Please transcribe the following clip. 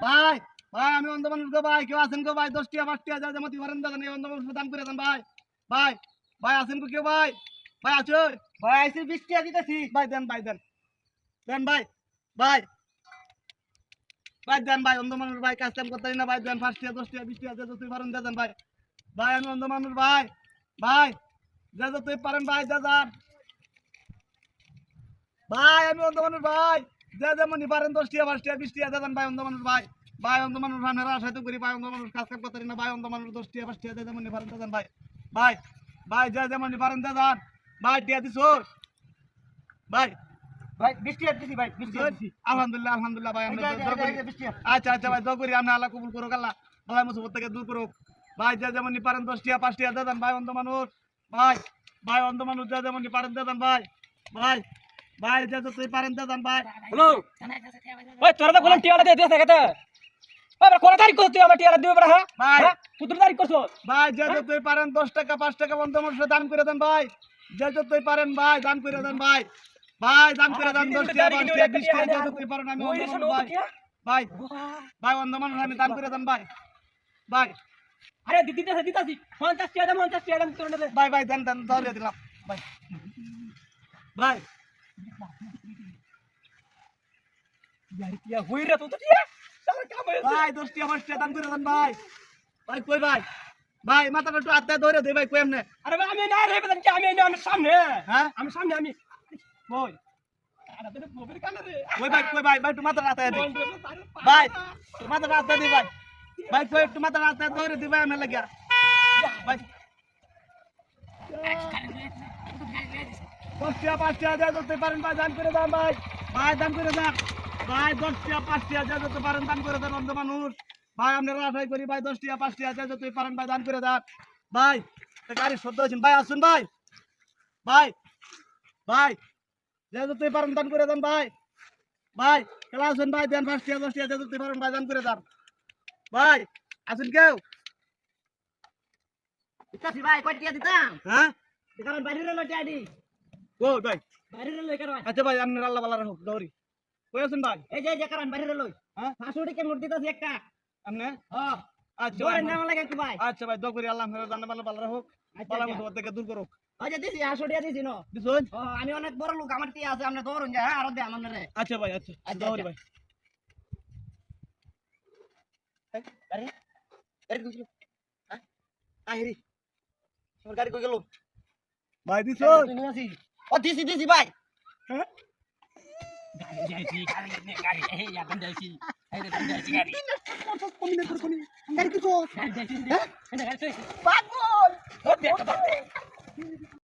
ভাই ভাই আমি অন্ধ মানুষ গো ভাই কেউ আছেন গো ভাই 10 টিয়া 5 টিয়া যা যেমন পারেন দাদা এই অন্ধ মানুষ দান করে দেন ভাই ভাই ভাই আছেন গো কেউ ভাই ভাই আছো ভাই আইছি 20 টিয়া দিতেছি ভাই দেন দেন ভাই ভাই ভাই দেন ভাই অন্ধ মানুষ ভাই কাজ কাম করতে না ভাই দেন 5 টিয়া 10 টিয়া 20 টিয়া যা তুই পারেন দেন ভাই ভাই আমি অন্ধ মানুষ ভাই ভাই যা তুই পারেন ভাই যা ভাই আমি অন্ধ মানুষ ভাই যা যেমন পারেন 10 টিয়া 5 টিয়া 20 টিয়া দেন ভাই অন্ধ মানুষ ভাই ভাই অন্ধ মানুষ আমরা আশাতে করি ভাই অন্ধ মানুষ কাজ কাম করতে না ভাই অন্ধ মানুষ 10 টিয়া 5 টিয়া যা যেমন পারেন দেন ভাই ভাই ভাই যা যেমন পারেন দেন ভাই টিয়া দিছো ভাই ভাই 20 টিয়া দিছি ভাই 20 টিয়া দিছি আলহামদুলিল্লাহ ভাই আমরা আচ্ছা আচ্ছা ভাই দোয়া করি আমরা আল্লাহ কবুল করুক আল্লাহ ভাই মুসিবত থেকে দূর করুক ভাই যা যেমন পারেন 10 টিয়া 5 টিয়া দেন ভাই অন্ধ মানুষ ভাই ভাই অন্ধ মানুষ যা যেমন পারেন দেন ভাই ভাই ভাই যা তুই পারেন দেন ভাই হ্যালো ওই তোরা তো বললাম টিয়াটা দিয়ে দিতে কত ওই কোন তারিখ করছ তুই আমার টিয়াটা দিবে বড় হ্যাঁ ভাই কত তারিখ করছ ভাই যা তুই পারেন 10 টাকা 5 টাকা অন্ধ মানুষ দান করে দেন ভাই যা তুই পারেন ভাই দান করে দেন ভাই ভাই দান করে দেন 10 টাকা 5 টাকা 20 টাকা যা তুই পারেন আমি অন্ধ মানুষ ভাই ভাই অন্ধ মানুষ আমি দান করে দেন ভাই ভাই আরে দিতাছি 50 টাকা 50 টাকা তোর নেবে ভাই দেন ধরে দিলাম ভাই ভাই यार क्या होई रे तो टिया साला काम है ভাই 10 টাকা 5 টাকা দান করে দেন ভাই ভাই কই ভাই মাথাটা একটু হাতে ধরে দে ভাই কই এমনে अरे भाई আমি না রে বলেন কি আমি না আমি সামনে হ্যাঁ আমি সামনে আমি কই আরে তোর মোবাইল কানে রে কই ভাই একটু মাথাটা হাতে দে ভাই মাথাটা হাতে দি ভাই কই একটু মাথাটা হাতে ধরে দি ভাই আমি লাগিয়া ভাই 10 টাকা 5 টাকা যা তুই পারেন ভাই দান করে দেন ভাই দান করে দেন ভাই 10 টাকা 5 টাকা যা তুই পারেন দান করে দেন অন্ধ মানুষ ভাই আমরা আশাই করি ভাই 10 টাকা 5 টাকা যা তুই পারেন ভাই দান করে দেন ভাই গাড়ি সদ্য আছেন ভাই আসুন ভাই যা তুই পারেন দান করে দেন ভাই খেলা আসুন ভাই দেন 5 টাকা 10 টাকা যা তুই পারেন ভাই দান করে দেন ভাই আসুন কেউ দিতাছি ভাই কয় টিয়া দিতাম হ্যাঁ কারণ বাইরে রে টিয়া দি ও ভাই বাইরে রে লই কারণ আচ্ছা ভাই আপনি আল্লাহ ভালো রাখুক দৌড়ি কই আছেন ভাই এই যে কারণ বাইরে রে লই হ্যাঁ 500 টাকা নোট দিতাছি একটা আপনি হ্যাঁ আচ্ছা জোরে ভাই নাম লাগে একটু ভাই আচ্ছা ভাই দোয়া করি আল্লাহ আপনার জান্নাত ভালো রাখুক ভালো মুসিবত থেকে দূর করুক ওই যে দিছি 500 টাকা দিছি নো দিছুন আমি অনেক বড় লোক আমার টিয়া আছে আপনি দৌড়ুন যা হ্যাঁ আর দে আমার রে আচ্ছা ভাই আচ্ছা দৌড়ি ভাই আরে আরে কই হ্যাঁ আহেরি আমার গাড়ি কই গেল ভাই দিছুন তুই নিয়ে আসি ও দিছি ভাই হ্যাঁ গাড়ি এই এখন যাইছি এই রে যাইছি গাড়ি কমিনে করে গাড়ি কি তো যাইছি হ্যাঁ পাগল ও দেখ